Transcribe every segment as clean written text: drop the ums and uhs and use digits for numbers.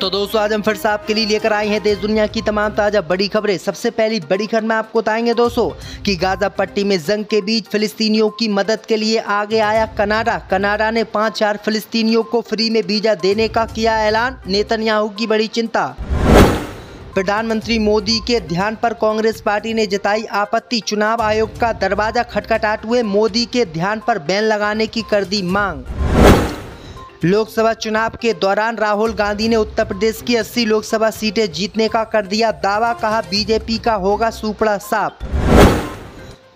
तो दोस्तों आज हम फिर से आपके लिए लेकर आए हैं देश दुनिया की तमाम ताजा बड़ी खबरें। सबसे पहली बड़ी खबर में आपको बताएंगे दोस्तों कि गाजा पट्टी में जंग के बीच फिलिस्तीनियों की मदद के लिए आगे आया कनाडा। कनाडा ने 5,000 फिलिस्तीनियों को फ्री में वीजा देने का किया ऐलान। नेतन्याहू की बड़ी चिंता। प्रधानमंत्री मोदी के ध्यान पर कांग्रेस पार्टी ने जताई आपत्ति। चुनाव आयोग का दरवाजा खटखटाते हुए मोदी के ध्यान पर बैन लगाने की कर दी मांग। लोकसभा चुनाव के दौरान राहुल गांधी ने उत्तर प्रदेश की 80 लोकसभा सीटें जीतने का कर दिया दावा। कहा बीजेपी का होगा सुपड़ा साफ।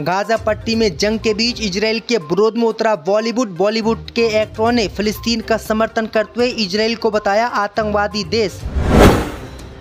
गाजा पट्टी में जंग के बीच इजराइल के विरोध में उतरा बॉलीवुड के एक्टरों ने फिलिस्तीन का समर्थन करते हुए इजराइल को बताया आतंकवादी देश।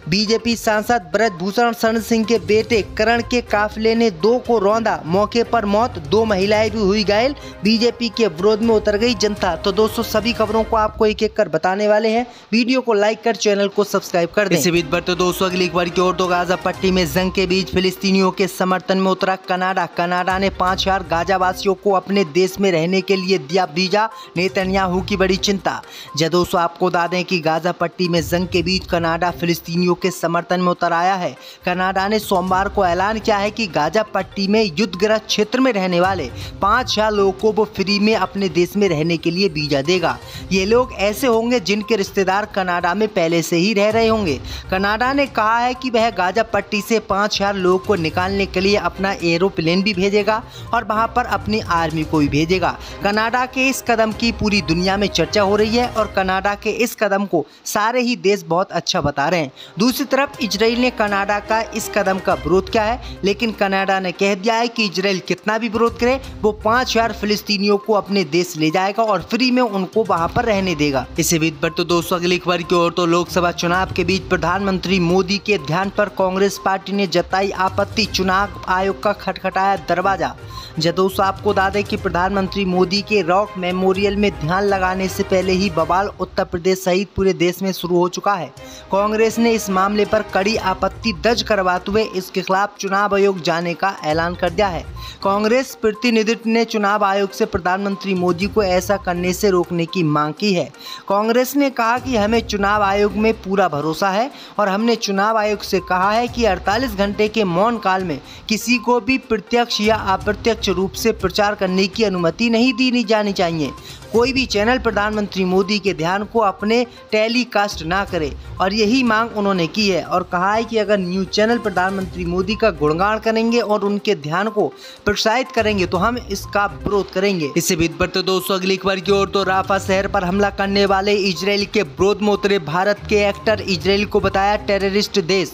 बीजेपी सांसद ब्रजभूषण शरण सिंह के बेटे करण के काफिले ने 2 को रौंदा। मौके पर मौत, 2 महिलाएं भी हुई घायल। बीजेपी के विरोध में उतर गई जनता। तो दोस्तों सभी खबरों को आपको एक एक कर बताने वाले हैं। वीडियो को लाइक कर चैनल को सब्सक्राइब कर दें। इसी बीच बढ़ते दोस्तों अगली खबर की ओर। तो गाजा पट्टी में जंग के बीच फिलिस्तीनियों के समर्थन में उतरा कनाडा। कनाडा ने 5,000 गाजावासियों को अपने देश में रहने के लिए दिया वीजा। नेतन्याहू की बड़ी चिंता। दोस्तों आपको बता दें कि गाजा पट्टी में जंग के बीच कनाडा फिलिस्तीनियों के समर्थन में उतर आया है। कनाडा ने सोमवार को ऐलान किया है कि गाजा पट्टी में युद्धग्रस्त क्षेत्र में रहने वाले 5,000 लोगों को वो फ्री में अपने देश में रहने के लिए वीजा देगा। ये लोग ऐसे होंगे जिनके रिश्तेदार कनाडा में पहले से ही रह रहे होंगे। कनाडा ने कहा है कि वह गाजा पट्टी से 5,000 लोगों को निकालने के लिए अपना एरोप्लेन भी भेजेगा और वहां पर अपनी आर्मी को भी भेजेगा। कनाडा के इस कदम की पूरी दुनिया में चर्चा हो रही है और कनाडा के इस कदम को सारे ही देश बहुत अच्छा बता रहे हैं। दूसरी तरफ इजराइल ने कनाडा का इस कदम का विरोध किया है, लेकिन कनाडा ने कह दिया है कि इजराइल कितना भी विरोध करे वो 5,000 फिलिस्तीनियों को अपने देश ले जाएगा और फ्री में उनको वहां पर रहने देगा। इसी बीच पर तो दोस्तों अगली खबर की ओर। तो लोकसभा चुनाव के बीच प्रधानमंत्री मोदी के ध्यान पर कांग्रेस पार्टी ने जताई आपत्ति। चुनाव आयोग का खटखटाया दरवाजा। दोस्तों आपको बता दें कि प्रधानमंत्री मोदी के रॉक मेमोरियल में ध्यान लगाने से पहले ही बवाल उत्तर प्रदेश सहित पूरे देश में शुरू हो चुका है। कांग्रेस ने इस मामले पर कड़ी आपत्ति दर्ज करवाते हुए इसके खिलाफ चुनाव आयोग जाने का ऐलान कर दिया है। कांग्रेस प्रतिनिधित्व ने चुनाव आयोग से प्रधानमंत्री मोदी को ऐसा करने से रोकने की मांग की है। कांग्रेस ने कहा कि हमें चुनाव आयोग में पूरा भरोसा है और हमने चुनाव आयोग से कहा है कि 48 घंटे के मौन काल में किसी को भी प्रत्यक्ष या अप्रत्यक्ष रूप से प्रचार करने की अनुमति नहीं दी जानी चाहिए। कोई भी चैनल प्रधानमंत्री मोदी के ध्यान को अपने टेलीकास्ट ना करे और यही मांग उन्होंने की है और कहा है कि अगर न्यूज चैनल प्रधानमंत्री मोदी का गुणगान करेंगे और उनके ध्यान को प्रोत्साहित करेंगे तो हम इसका विरोध करेंगे। इससे भी बढ़ते दोस्तों अगली खबर की ओर। तो राफा शहर पर हमला करने वाले इजराइल के विरोध में उतरे भारत के एक्टर इजराइल को बताया टेररिस्ट देश।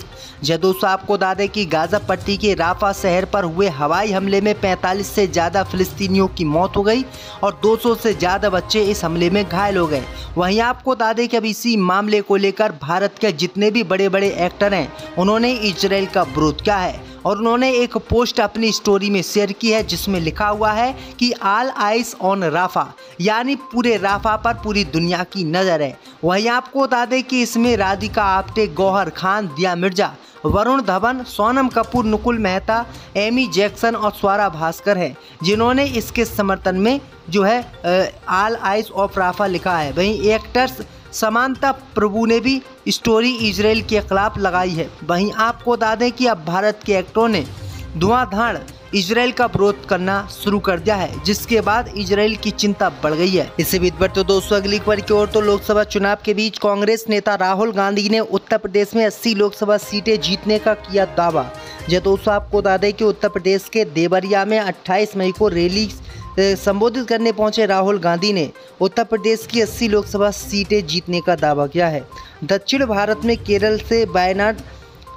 दोस्तों आपको बता दें कि गाजा पट्टी के राफा शहर पर हुए हवाई हमले में 45 से ज्यादा फिलिस्तीनियों की मौत हो गई और 200 से ज्यादा बच्चे इस हमले में घायल हो गए। वहीं आपको बता दें कि अब इसी मामले को लेकर भारत के जितने भी बड़े बड़े एक्टर हैं उन्होंने इजराइल का विरोध किया है और उन्होंने एक पोस्ट अपनी स्टोरी में शेयर की है जिसमें लिखा हुआ है कि ऑल आइज ऑन राफा, यानी पूरे राफा पर पूरी दुनिया की नज़र है। वहीं आपको बता दें कि इसमें राधिका आप्टे, गौहर खान, दिया मिर्जा, वरुण धवन, सोनम कपूर, नुकुल मेहता, एमी जैक्सन और स्वरा भास्कर हैं जिन्होंने इसके समर्थन में जो है ऑल आइज ऑफ राफा लिखा है। वहीं एक्टर्स समांता प्रभु ने भी स्टोरी इजराइल के खिलाफ लगाई है। वहीं आपको बता दें कि अब भारत के एक्टरों ने धुआंधार इजराइल का विरोध करना शुरू कर दिया है, जिसके बाद इजराइल की चिंता बढ़ गई है। इसी बीच बढ़ते दोस्तों अगली खबर की ओर। तो लोकसभा चुनाव के बीच कांग्रेस नेता राहुल गांधी ने उत्तर प्रदेश में 80 लोकसभा सीटें जीतने का किया दावा। दोस्तों आपको बता दें कि उत्तर प्रदेश के देवरिया में 28 मई को रैली संबोधित करने पहुंचे राहुल गांधी ने उत्तर प्रदेश की 80 लोकसभा सीटें जीतने का दावा किया है। दक्षिण भारत में केरल से वायनाड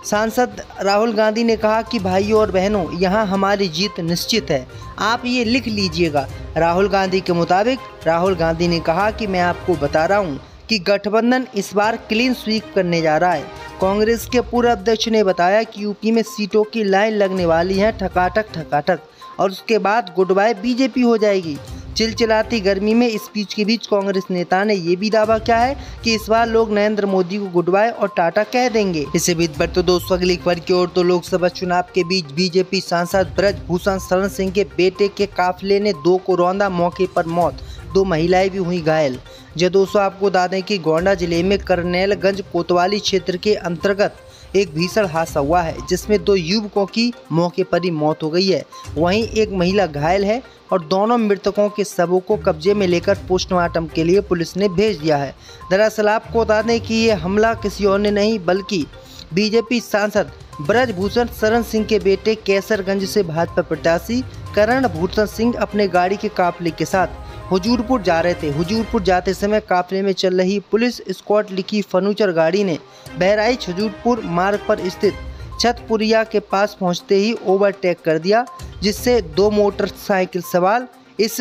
सांसद राहुल गांधी ने कहा कि भाइयों और बहनों, यहां हमारी जीत निश्चित है, आप ये लिख लीजिएगा। राहुल गांधी के मुताबिक राहुल गांधी ने कहा कि मैं आपको बता रहा हूं कि गठबंधन इस बार क्लीन स्वीप करने जा रहा है। कांग्रेस के पूर्व अध्यक्ष ने बताया कि यूपी में सीटों की लाइन लगने वाली है ठकाठक और उसके बाद गुड बाय बीजेपी हो जाएगी। चिलचिलाती गर्मी में स्पीच के बीच कांग्रेस नेता ने यह भी दावा किया है कि इस बार लोग नरेंद्र मोदी को गुड बाय और टाटा कह देंगे। इसी बीच बढ़ते दोस्तों अगली खबर की ओर। तो लोकसभा चुनाव के बीच बीजेपी सांसद ब्रजभूषण शरण सिंह के बेटे के काफिले ने 2 को रौंदा, मौके पर मौत। 2 महिलाएं भी हुई घायल। जो दोस्तों आपको बता दें कि गोंडा जिले में करनेलगंज कोतवाली क्षेत्र के अंतर्गत एक भीषण हादसा हुआ है, जिसमें 2 युवकों की मौके पर ही मौत हो गई है। वहीं एक महिला घायल है और दोनों मृतकों के शवों को कब्जे में लेकर पोस्टमार्टम के लिए पुलिस ने भेज दिया है। दरअसल आपको बता दें कि ये हमला किसी और ने नहीं बल्कि बीजेपी सांसद ब्रजभूषण शरण सिंह के बेटे कैसरगंज से भाजपा प्रत्याशी करण भूषण सिंह अपने गाड़ी के काफिले के साथ हुजूरपुर जा रहे थे। हुजूरपुर जाते समय काफिले में चल रही पुलिस स्क्वाड लिखी फर्नीचर गाड़ी ने बहराइच हुजूरपुर मार्ग पर स्थित छतपुरिया के पास पहुंचते ही ओवरटेक कर दिया, जिससे 2 मोटरसाइकिल सवार इस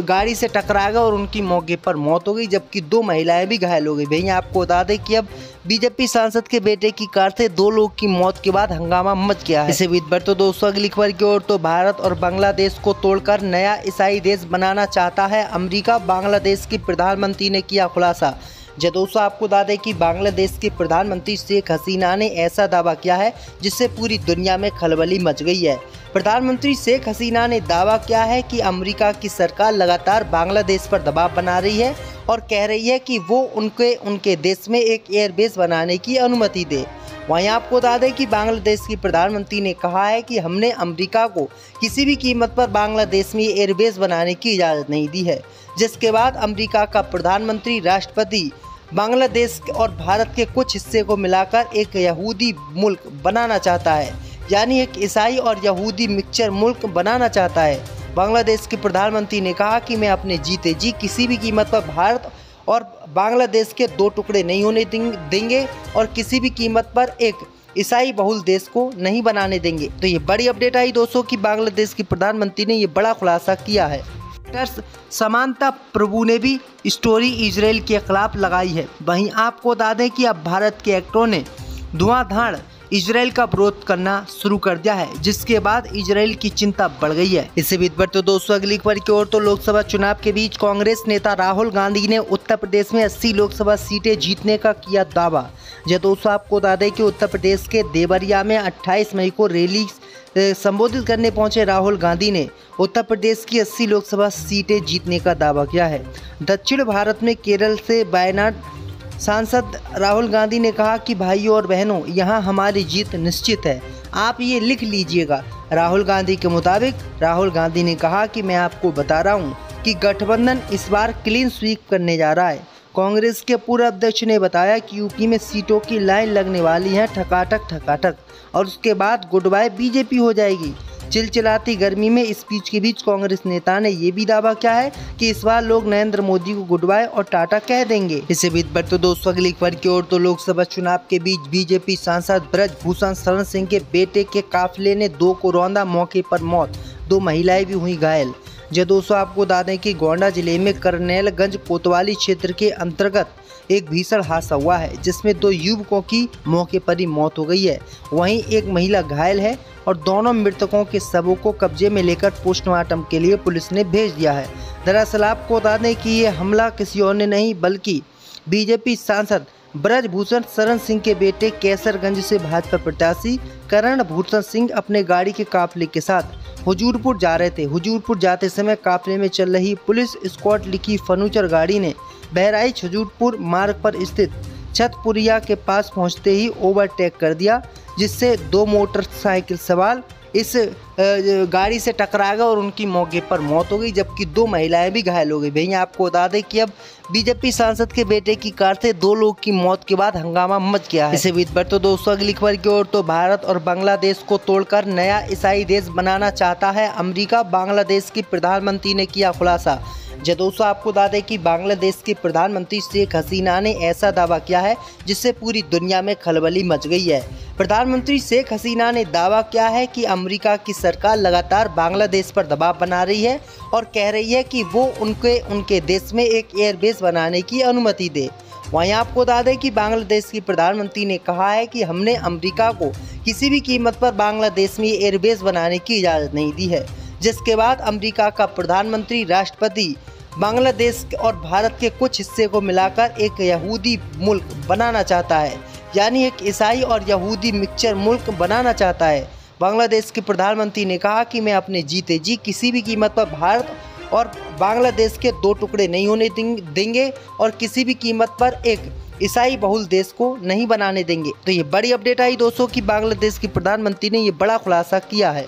गाड़ी से टकरा गए और उनकी मौके पर मौत हो गई, जबकि 2 महिलाएं भी घायल हो गई। भैया आपको बता दें कि अब बीजेपी सांसद के बेटे की कार से 2 लोग की मौत के बाद हंगामा मच गया है। इसी बीच बढ़ते दोस्तों अगली खबर की ओर, तो भारत और बांग्लादेश को तोड़कर नया ईसाई देश बनाना चाहता है अमेरिका। बांग्लादेश की प्रधानमंत्री ने किया खुलासा। जो दोस्तों आपको बता दें कि बांग्लादेश की प्रधानमंत्री शेख हसीना ने ऐसा दावा किया है जिससे पूरी दुनिया में खलबली मच गई है। प्रधानमंत्री शेख हसीना ने दावा किया है कि अमेरिका की सरकार लगातार बांग्लादेश पर दबाव बना रही है और कह रही है कि वो उनके देश में एक एयरबेस बनाने की अनुमति दे। वहीं आपको बता दें कि बांग्लादेश की प्रधानमंत्री ने कहा है कि हमने अमेरिका को किसी भी कीमत पर बांग्लादेश में एयरबेस बनाने की इजाज़त नहीं दी है, जिसके बाद अमेरिका का प्रधानमंत्री राष्ट्रपति बांग्लादेश और भारत के कुछ हिस्से को मिलाकर एक यहूदी मुल्क बनाना चाहता है, यानी एक ईसाई और यहूदी मिक्सचर मुल्क बनाना चाहता है। बांग्लादेश के प्रधानमंत्री ने कहा कि मैं अपने जीते जी किसी भी कीमत पर भारत और बांग्लादेश के 2 टुकड़े नहीं होने देंगे और किसी भी कीमत पर एक ईसाई बहुल देश को नहीं बनाने देंगे। तो ये बड़ी अपडेट आई दोस्तों कि बांग्लादेश की प्रधानमंत्री ने ये बड़ा खुलासा किया है। समांता प्रभु ने भी स्टोरी इजराइल के खिलाफ लगाई है। वहीं आपको बता दें कि अब भारत के एक्टरों ने धुआंधार इजराइल का विरोध करना शुरू कर दिया है, जिसके बाद इजराइल की चिंता बढ़ गई है। इससे बीच बढ़ते दोस्तों अगली खबर की ओर, तो लोकसभा चुनाव के बीच कांग्रेस नेता राहुल गांधी ने उत्तर प्रदेश में 80 लोकसभा सीटें जीतने का किया दावा। जो दोस्तों आपको बता दें कि उत्तर प्रदेश के देवरिया में 28 मई को रैली संबोधित करने पहुंचे राहुल गांधी ने उत्तर प्रदेश की 80 लोकसभा सीटें जीतने का दावा किया है। दक्षिण भारत में केरल से वायनाड सांसद राहुल गांधी ने कहा कि भाइयों और बहनों, यहां हमारी जीत निश्चित है, आप ये लिख लीजिएगा। राहुल गांधी के मुताबिक राहुल गांधी ने कहा कि मैं आपको बता रहा हूं कि गठबंधन इस बार क्लीन स्वीप करने जा रहा है। कांग्रेस के पूर्व अध्यक्ष ने बताया कि यूपी में सीटों की लाइन लगने वाली है ठकाठक और उसके बाद गुड बाय बीजेपी हो जाएगी। चिलचिलाती गर्मी में स्पीच के बीच कांग्रेस नेता ने यह भी दावा किया है कि इस बार लोग नरेंद्र मोदी को गुड बाय और टाटा कह देंगे। इसी बीच बढ़ते दोस्तों अगली खबर की ओर, तो लोकसभा चुनाव के बीच बीजेपी सांसद ब्रजभूषण शरण सिंह के बेटे के काफिले ने 2 को रौंदा, मौके पर मौत, 2 महिलाएं भी हुई घायल। जो दोस्तों आपको बता दें कि गोंडा जिले में करनेलगंज कोतवाली क्षेत्र के अंतर्गत एक भीषण हादसा हुआ है, जिसमें 2 युवकों की मौके पर ही मौत हो गई है। वहीं एक महिला घायल है और दोनों मृतकों के शवों को कब्जे में लेकर पोस्टमार्टम के लिए पुलिस ने भेज दिया है। दरअसल आपको बता दें कि ये हमला किसी और ने नहीं बल्कि बीजेपी सांसद ब्रजभूषण शरण सिंह के बेटे कैसरगंज से भाजपा प्रत्याशी करण भूषण सिंह अपने गाड़ी के काफिले के साथ हुजूरपुर जा रहे थे। हुजूरपुर जाते समय काफिले में चल रही पुलिस स्क्वाड लिखी फर्नीचर गाड़ी ने बहराइच हुजूरपुर मार्ग पर स्थित छतपुरिया के पास पहुंचते ही ओवरटेक कर दिया, जिससे 2 मोटरसाइकिल सवार इस गाड़ी से टकरा गए और उनकी मौके पर मौत हो गई, जबकि 2 महिलाएं भी घायल हो गई। भैया आपको बता दें कि अब बीजेपी सांसद के बेटे की कार से 2 लोग की मौत के बाद हंगामा मच गया है। इसी बीच बढ़ते दोस्तों अगली खबर की ओर, तो भारत और बांग्लादेश को तोड़कर नया ईसाई देश बनाना चाहता है अमेरिका। बांग्लादेश की प्रधानमंत्री ने किया खुलासा। जो दोस्तों आपको बता दें कि बांग्लादेश की प्रधानमंत्री शेख हसीना ने ऐसा दावा किया है जिससे पूरी दुनिया में खलबली मच गई है। प्रधानमंत्री शेख हसीना ने दावा किया है कि अमेरिका की सरकार लगातार बांग्लादेश पर दबाव बना रही है और कह रही है कि वो उनके देश में एक एयरबेस बनाने की अनुमति दे। वहीं आपको बता दें कि बांग्लादेश की प्रधानमंत्री ने कहा है कि हमने अमेरिका को किसी भी कीमत पर बांग्लादेश में एयरबेस बनाने की इजाज़त नहीं दी है, जिसके बाद अमेरिका का प्रधानमंत्री राष्ट्रपति बांग्लादेश और भारत के कुछ हिस्से को मिलाकर एक यहूदी मुल्क बनाना चाहता है, यानी एक ईसाई और यहूदी मिक्सचर मुल्क बनाना चाहता है। बांग्लादेश के प्रधानमंत्री ने कहा कि मैं अपने जीते जी किसी भी कीमत पर भारत और बांग्लादेश के दो टुकड़े नहीं होने देंगे और किसी भी कीमत पर एक ईसाई बहुल देश को नहीं बनाने देंगे। तो ये बड़ी अपडेट आई दोस्तों कि बांग्लादेश की प्रधानमंत्री ने ये बड़ा खुलासा किया है।